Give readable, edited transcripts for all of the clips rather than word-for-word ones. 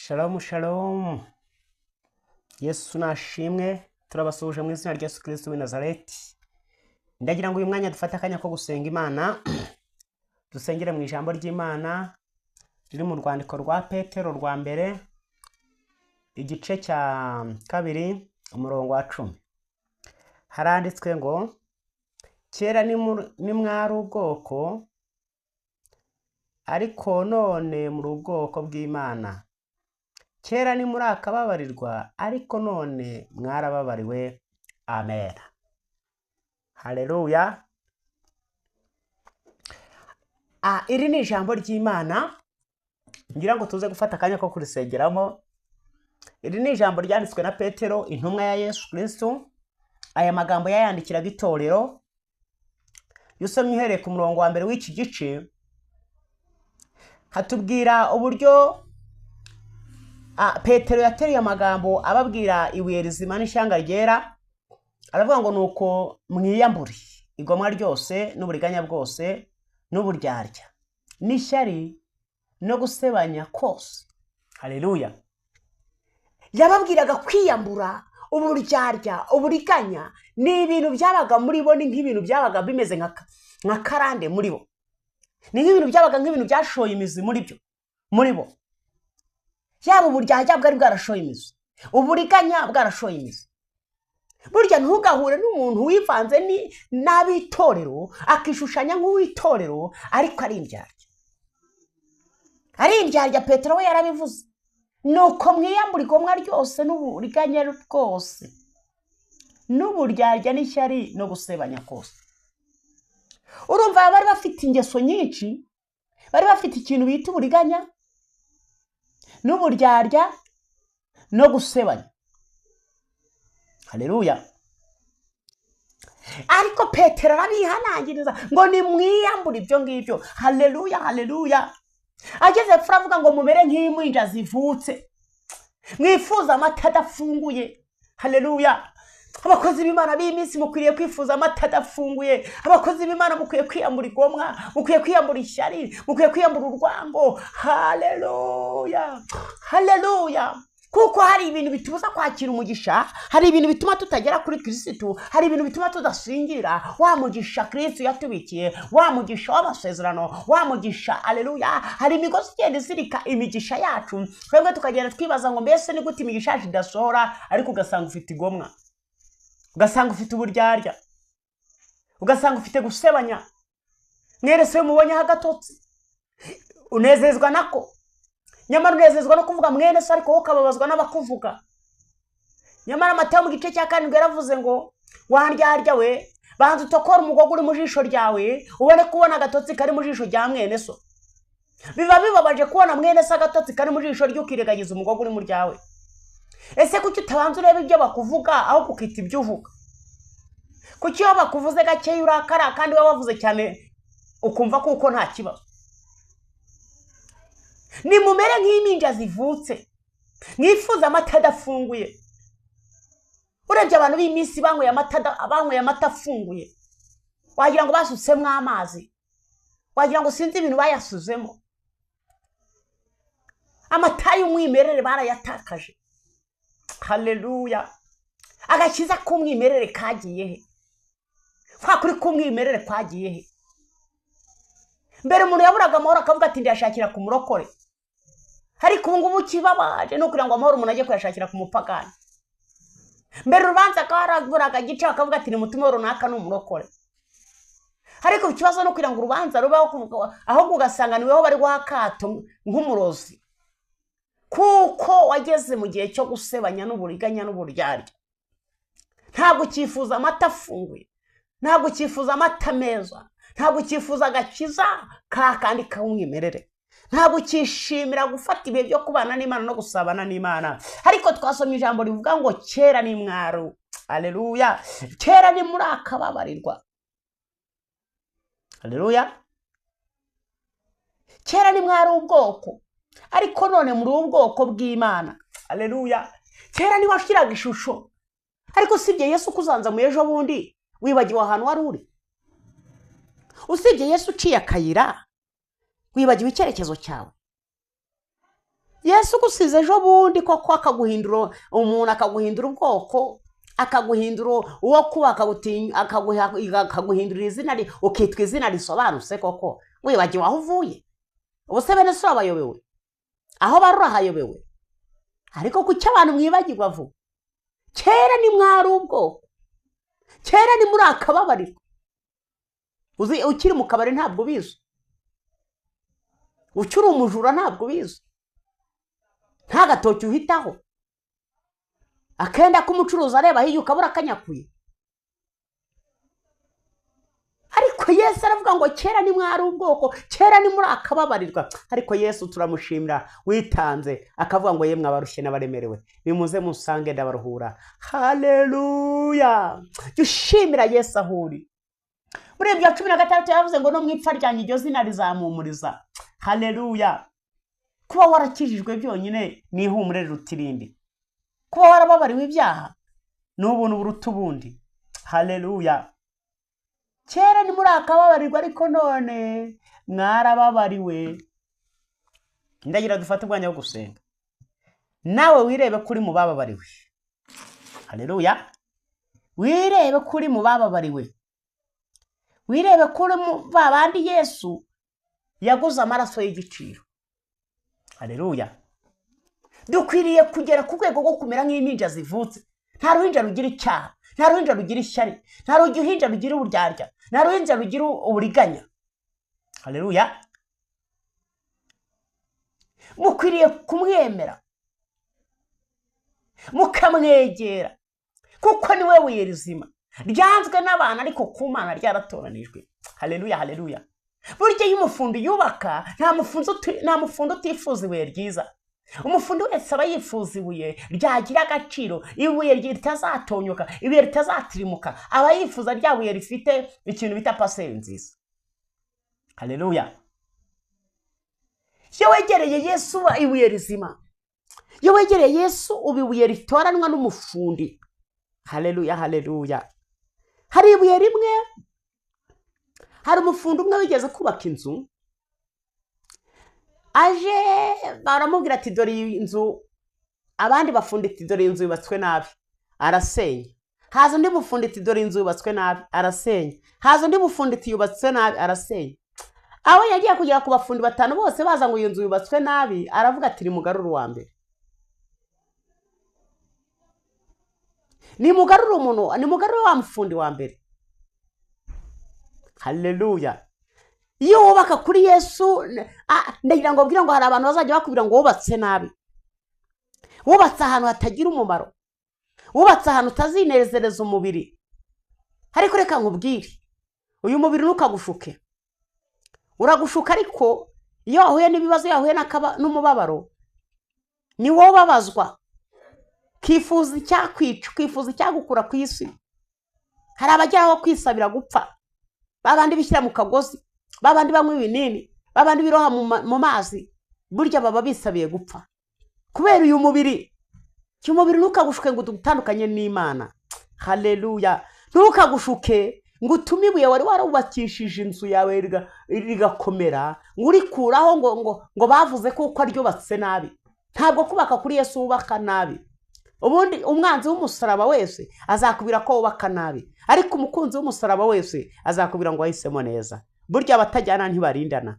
Shalom shalom. Yesu nashimwe, turabasuhuje mu izina rya Yesu Kristo w'i Nazareti. Ndagira ngo uyu mwanya dufate akanya ko gusenga Imana. Dusengere mu ijambo ry'Imana riri mu rwandiko rwa Petero rwa mbere igice cya kabiri umurongo wa 10. Haranditswe ngo kera ni mwari ubwoko ariko none muri ubwoko bw'Imana. Kera ni muri akababarirwa ariko none mwarababariwe. Amen. Haleluya. Iri ni ijambo ry'Imana ngira ngo tuze gufata akanya ko kurisengeramo. Iri ni ijambo ryanditswe na Petero intumwa ya Yesu Kristo. Aya magambo yayandikiraga itorero. Yusomye uhereye ku murongo wa mbere w'iki gice hatubwira uburyo Petero yateruye amagambo ababwira ibuye rizima n'ishyanga ryera. Aravuga ngo nuko mwiyambure igomwa ryose n'uburiganya bwose n'uburyarya n'ishyari no gusebanya kose. Haleluya. Yababwiraga kwiyambura uburyarya uburiganya ni ibintu byabaga muri bo, ni nk'ibintu byabaga bimeze nka karande muri bo, ni nk'ibintu byabaga nk'ibintu byashoye imizi muri bo. Yaba uburyarya bwari bwarashoye imizi, uburiganya bwarashoye imizi. Burya ntugahure n'umuntu wivanze n'abitorero akishushanya nk'uwitorero ariko ari indyarya. Ari indyarya. Petero we yarabivuze, nuko mwiyambura igomwa ryose n'uburiganya rwose n'uburyarya n'ishyari no gusebanya kose. Urumva bari bafite ingeso nyinshi, bari bafite ikintu bita uburiganya n'uburyarya no gusebanya. Haleluya. Ariko Petero arabihanangiriza ngo ni mwiyambure ibyo ngibyo. Haleluya, haleluya. Ageze avuga ngo mumere nk'impinja zivutse, mwifuza amata adafunguye. Haleluya. Abakozi b'Imana b'iminsi mukwiriye kwifuza amata adafunguye. Abakozi b'Imana mukwiye kwiyambura igomwa, mukwiye kwiyambura ishyari, mukwiye kwiyambura urwango. Haleluya, haleluya. Kuko hari ibintu bitubuza kwakira umugisha, hari ibintu bituma tutagera kuri Kristo, hari ibintu bituma tudasingira wa mugisha Kristo yatubikiye, wa mugisha w'amasezerano, wa mugisha. Haleluya. Hari imigozi igenda izirika imigisha yacu, twebwe tukagenda twibaza ngo mbese ni gute imigisha yacu idasohora, ariko ugasanga ufite igomwa, ugasanga ufite uburyarya, ugasanga ufite gusebanya. Mwerese iyo mubonye hagatotsi unezezwa nako, nyamara unezezwa no kuvuga mwene se ariko ukababazwa n'abakuvuga. Nyamara Matayo mu gice cya 7 yaravuze ngo wandyarya we, banza utokora umugogo uri mu jisho ryawe ubone kubona agatotsi kari mu jisho rya mwene so. Biba bibabaje kubona mwene se agatotsi kari mu jisho ry'ukiregagiza umugogo uri mu ryawe. Ese kuki utabanza ureba ibyo bakuvuga aho kukita ibyo uvuga? Kuki iyo bakuvuze gake urakara kandi wowe wavuze cyane ukumva kuko nta kibazo? Ni mumere nk'impinja zivutse, mwifuza amata adafunguye. Urebye abantu b'iminsi banyweye amata afunguye, wagira ngo basutsemo amazi, wagira ngo sinzi ibintu bayasuzemo. Amata y'umwimerere barayatakaje. Haleluya. Agakiza k'umwimerere kagiye he? Kwa kuri k'umwimerere kwagiye he? Mbere umuntu yaburaga amahoro akavuga ati ndashakira ku murokore, ariko ubu ngubu kibabaje no kugira ngo amahoro umuntu ajye kuyashakira ku mupagani. Mbere urubanza karaguraga gice akavuga ati ni mutima runaka n'umurokore, ariko ikibazo no kugira ngo urubanza rubaho aho ugasanga niweho bari guhakato nk'umurozi, kuko wageze mu gihe cyo gusebanya n'uburiganya n'uburyarya. Ntabwo cyifuza amata afunguye, ntabwo cyifuza amata meza, ntabwo cyifuza agakiza kandi k'umwimerere, ntabwo cyishimira gufata ibihe byo kubana n'Imana no gusabana n'Imana. Ariko twasomye ijambo rivuga ngo kera ni mwaro. Haleluya. Kera ni muri akababarirwa. Haleluya. Kera ni mwaro ubwoko ariko none muri ubwoko bw'Imana. Haleluya. Kera ni washiraga ishusho, ariko sibye Yesu kuzanza mu ejo bundi wibagiwe ahantu wari uri. Usibye Yesu uciye akayira wibagiwe icyerekezo cyawe. Yesu gusize ejo bundi koko akaguhindura umuntu, akaguhindura ubwoko, akaguhindura uwo kuba, akaguhindura izina ukitwa izina risobanutse koko, wibagiwe aho uvuye. Ubuse bene so abayobewe, aho barura hayobewe. Ariko kuki abantu mwibagirwa vuba? Kera ni mwari ubwoko, kera ni muri akababarirwa. Uzi ukiri mu kabari ntabwo bizo, ukiri umujura ntabwo bizo, nta gatoki uhitaho, akenda k'umucuruzi areba hiyo ukabura akanyakuye. Ariko Yesu aravuga ngo kera ni mwari ubwoko, kera ni muri akababarirwa. Ariko Yesu turamushimira witanze, akavuga ngo yemwe abarushye n'abaremerewe bimuze musange ndabaruhura. Haleluya! Dushimira Yesu ahuri. Muri ibyo 16 yavuze ngo no mwipfa ryanjye iryo zina rizamumuriza. Haleluya! Kuba warakijijwe byonyine ni ihumure rutirindi. Kuba warababariwe ibyaha n'ubuntu buruta ubundi. Haleluya! Kera ni muri akababarirwa, ariko none mwarababariwe. Ndagira dufate ubwanya bwo gusenga, nawe wirebe kuri mu bababariwe. Haleluya! Wirebe kuri mu bababariwe, wirebe kuri mu babandi Yesu yaguze amaraso y'igiciro. Haleluya! Dukwiriye kugera ku rwego rwo kumera nk'impinja zivutse. Nta ruhinja rugira icyaha, nta ruhinja rugira ishyari, nta ruhinja rugira uburyarya, nta ruhinja rugira uburiganya. Haleluya! Mukwiriye kumwemera, mukamwegera, kuko ni we buye rizima ryanzwe n'abantu, ariko ku Mana ryaratoranijwe. Haleluya! Haleluya! Burya iyo umufundi yubaka, nta mufundi utifuza ibuye ryiza. Umufundi wese aba yifuza ibuye ryagira agaciro, ibuye ritazatonyoka, ibuye ritazatirimuka, aba yifuza rya buye rifite ikintu bita paseri nziza. Haleluya! Iyo wegereye Yesu uba ibuye rizima, iyo wegereye Yesu uba ibuye ritoranwa n'umufundi. Haleluya! Haleluya! Hari ibuye rimwe, hari umufundi umwe wigeze kubaka inzu, aje baramubwira ati dore inzu, abandi bafundi ati dore inzu yubatswe nabi, arasenya. Haza undi mufundi ati dore inzu yubatswe nabi, arasenya. Haza undi mufundi ati yubatswe nabi, arasenya. Aho yagiye kugera ku bafundi batanu bose baza ngo iyo nzu yubatswe nabi, aravuga ati nimugarure uwa mbere. Nimugarure umuntu, nimugarure wa mufundi wa mbere. Haleluya! Iyo wubaka kuri Yesu, ndagira ngo bwira ngo hari abantu bazajya bakubwira ngo wubatse nabi, wubatse ahantu hatagira umumaro, wubatse ahantu utazinezereza umubiri. Ariko reka nkubwire, uyu mubiri ntukagushuke. Uragushuka, ariko iyo wahuye n'ibibazo, yahuye n'umubabaro, ni wowe ubabazwa, kifuza icyakwica, kifuza icyagukura ku isi. Hari abageraho kwisabira gupfa, babandi bishyira mu kagozi, babandi bamwe ibinini, babandi biroha mu mazi, burya baba bisabiye gupfa kubera uyu mubiri. Uyu mubiri ntukagushuke ngo utandukanye n'Imana. Haleluya! Ntukagushuke ngo utume ibuye wari warubakishije inzu yawe rigakomera, ngo urikuraho ngo bavuze ko ryubatse nabi. Ntabwo kubaka kuri Yesu wubaka nabi. Ubundi umwanzi w'umusaraba wese azakubira ko wubaka nabi, ariko umukunzi w'umusaraba wese azakubira ngo wahisemo neza. Burya abatajyana ntibarindana.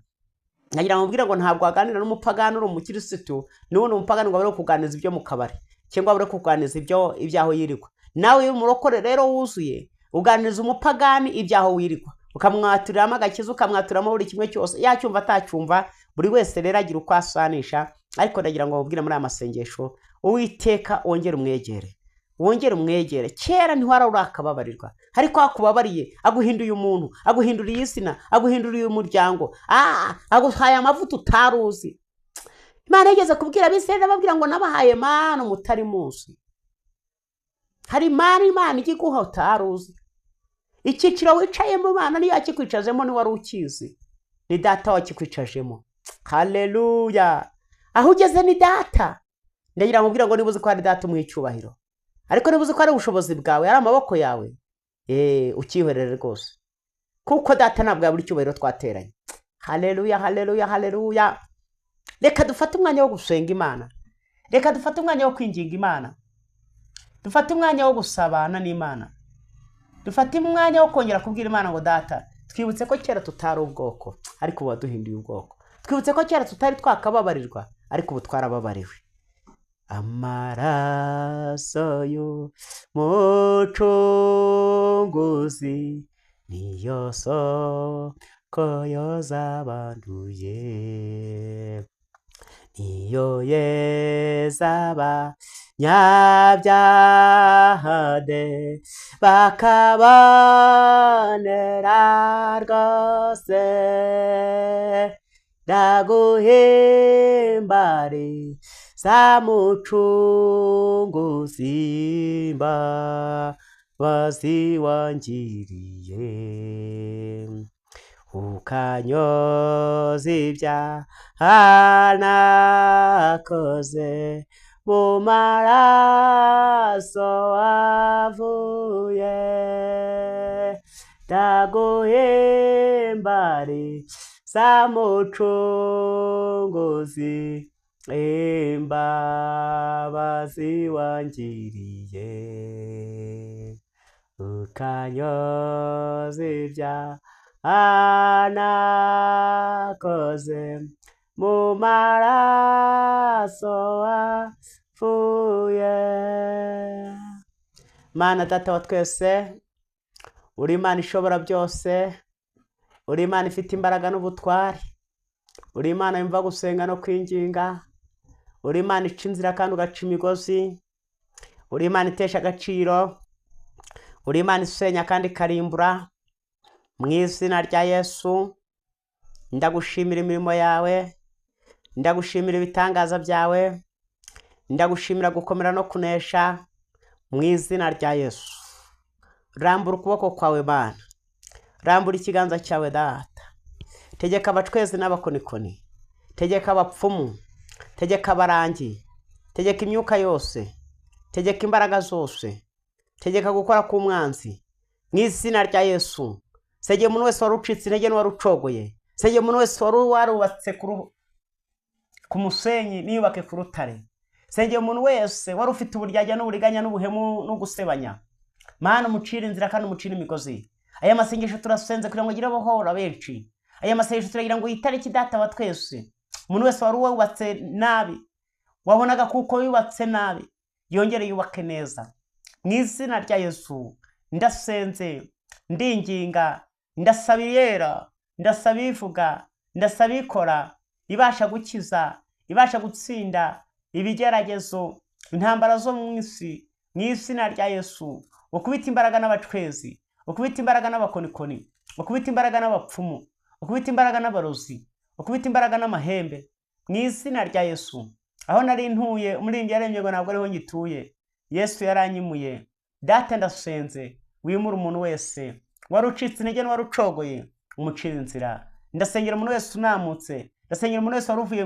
Nagira mubwira ngo ntabwo waganira n'umupagani uri umukirisitu, n'ubundi umupagani ngo abure kuganiriza ibyo mu kabari, cyangwa abure kuganiriza ibyaho yirirwa. Nawe iyo umurokore rero wuzuye, uganiriza umupagani ibyaho wirirwa, ukamwaturiramo agakiza, ukamwaturamo buri kimwe cyose, yacyumva atacyumva. Buri wese rero agira uko asanisha. Ariko ndagira ngo mubwire muri aya masengesho, Uwiteka wongere umwegere, wongere umwegere. Kera ntiwara urakababarirwa, ariko akubabariye, aguhinduye umuntu, aguhinduriye izina, aguhinduriye umuryango, aguhaye amavuta utaruzi. Imana yigeze kubwira Abisirayeli, ababwira ngo nabahaye mana mutari munsi. Hari Imana igiguha utaruzi. Icyiciro wicayemo Imana niyo yakikwicajemo niwari ukizi, ni data wakikwicajemo. Haleluya! Aho ugeze ni data. Ndagira mubwira ngo nibuze ko ari data umuha icyubahiro, ariko nibuze ko ari ubushobozi bwawe, ari amaboko yawe, ukihorere rwose, kuko data ntabwo yabura icyubahiro twateranye. Haleluya! Haleluya! Haleluya! reka dufate umwanya wo gusenga Imana, reka dufate umwanya wo kwinginga Imana, dufate umwanya wo gusabana n'Imana, dufate umwanya wo kongera kubwira Imana ngo Data, twibutse ko kera tutari ubwoko ariko ubu waduhinduye ubwoko, twibutse ko kera tutari twakababarirwa ariko ubu twarababariwe. Amaraso y'umucunguzi niyo soko yoza abanduye, niyo yeza abanyabyaha de bakabonera rwose. Ndaguhimbare za mucunguzi imbabazi wangiriye, ukanyoza ibyaha nakoze mu maraso wavuye. Ndaguhimbare za mucunguzi imbabazi wangiriye, ukanyoza ibyaha nakoze mu maraso wavuye. Mana Data wa twese, uri Imana ishobora byose, uri Imana ifite imbaraga n'ubutware, uri Imana yumva gusenga no kwinginga, uri Imana ica inzira kandi ugaca imigozi, uri Imana itesha agaciro, uri Imana isenya kandi ikarimbura. Mu izina rya Yesu ndagushimira imirimo yawe, ndagushimira ibitangaza byawe, ndagushimira gukomera no kunesha. Mu izina rya Yesu rambura ukuboko kwawe Mana, rambura ikiganza cyawe Data, tegeka abacwezi n'abakonikoni, tegeka abapfumu, tegeka abarangi, tegeka imyuka yose, tegeka imbaraga zose, tegeka gukora k'umwanzi. Mu izina rya Yesu sege umuntu wese warucitse intege n'uwarucogoye, sege umuntu wese warubatse ku musenyi niyubake ku rutare, sege umuntu wese wari ufite uburyarya n'uburiganya n'ubuhemu no gusebanya. Mana umucira inzira kandi umucira imigozi. Aya masengesho turasenze kugira ngo agire abohora benshi. Aya masengesho turagira ngo yitariki Data wa twese, umuntu wese wari wubatse nabi, wabonaga kuko yubatse nabi, yongere yubake neza. Mu izina rya Yesu ndasenze, ndinginga, ndasabiyera, ndasabivuga, ndasabikora, ibasha gukiza, ibasha gutsinda ibigeragezo, intambara zo mu isi. Mu izina rya Yesu ukubita imbaraga n'abacwezi, ukubita imbaraga n'abakonikoni, ukubita imbaraga n'abapfumu, ukubita imbaraga n'abarozi, ukubita imbaraga n'amahembe. Mu izina rya Yesu aho nari ntuye umuririmbyi yaremye ngo ntabwo ariho ngituye, Yesu yaranyimuye. Data ndasenze wimura umuntu wese warucitse intege n'uwarucogoye, umucira inzira. Ndasengera umuntu wese unamutse, ndasengera umuntu wese waruvuye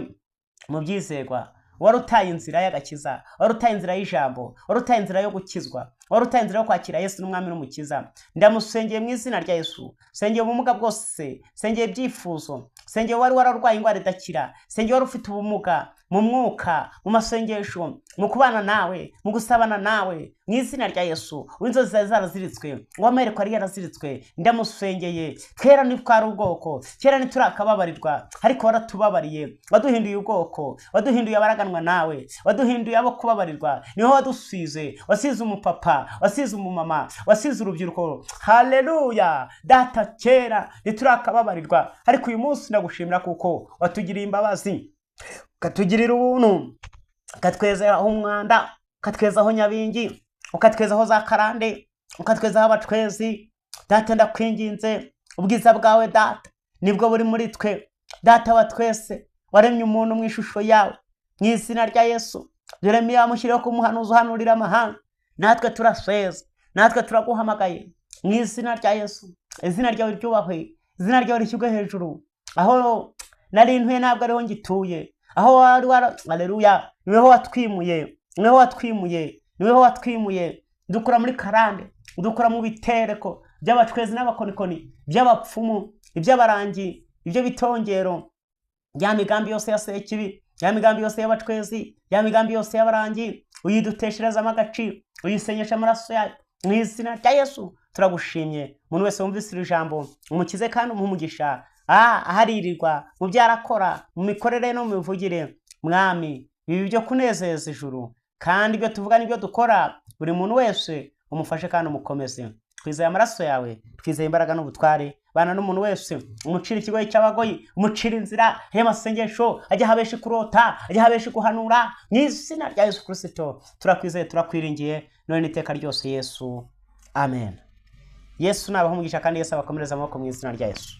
mu byizerwa, warutaye inzira y'agakiza, warutaye inzira y'ijambo, warutaye inzira yo gukizwa, warutaye inzira yo kwakira Yesu n'umwami n'umukiza. Ndamusengeye mu izina rya Yesu. Sengeye ubumuga bwose, sengeye ibyifuzo, sengeye wari wararwaye indwara idakira, sengeye wari ufite ubumuga mu mwuka, mu masengesho, mu kubana nawe, mu gusabana nawe. Mu izina rya Yesu uw'inzozi zawe zaraziritswe, uwamereko ari yaraziritswe, ndamusengeye. Kera ntitwari ubwoko, kera ntiturakababarirwa, ariko waratubabariye, waduhinduye ubwoko, waduhinduye abaraganwa nawe, waduhinduye abo kubabarirwa. Niho wadusize, wasize umupapa, wasize umumama, wasize urubyiruko. Haleluya Data, kera ntiturakababarirwa, ariko uyu munsi ndagushimira kuko watugiriye imbabazi, ukatugirira ubuntu, ukatwezaho umwanda, ukatwezaho nyabingi, ukatwezaho za karande, ukatwezaho abacwezi. Data ndakwinginze, ubwiza bwawe Data nibwo buri muri twe. Data wa twese waremye umuntu mu ishusho yawe. Mu izina rya Yesu Yeremiya yamushyiriyeho kumuhanuza uhanurira amahanga. Natwe turasweza, natwe turaguhamagaye mu izina rya Yesu. Izina ryawe ryubahwe, izina ryawe rishyirwe hejuru. Aho nari ntuye ntabwo ariho ngituye, aho wari haleluya, niweho watwimuye, niweho watwimuye, niweho watwimuye. Dukura muri karande, dukura mu bitereko by'abacwezi n'abakonikoni, by'abapfumu, iby'abarangi, ibyo bitongero, bya migambi yose ya sekibi, ya migambi yose y'abacwezi, ya migambi yose y'abarangi, uyidutesherezamo agaciro, uyisenyesha amaraso yayo mu izina rya Yesu. Turagushimye umuntu wese wumvise iri jambo, umukize kandi umugisha aharirirwa mu byarakora, mu mikorere no mu mivugire. Mwami, ibi byo kunezeza ijuru, kandi ibyo tuvuga n'ibyo dukora, buri muntu wese umufashe kandi umukomeze. Twizeye amaraso yawe, twizeye imbaraga n'ubutware. Bana n'umuntu wese, umucira ikigoyi cy'abagoyi, umucira inzira y'amasengesho, ajya habesha kurota, ajya habesha guhanura, mu izina rya Yesu Kristo. Turakwizeye, turakwiringiye none n'iteka ryose Yesu. Amen. Yesu nabaho umugisha kandi Yesu abakomereza amaboko mu izina rya Yesu.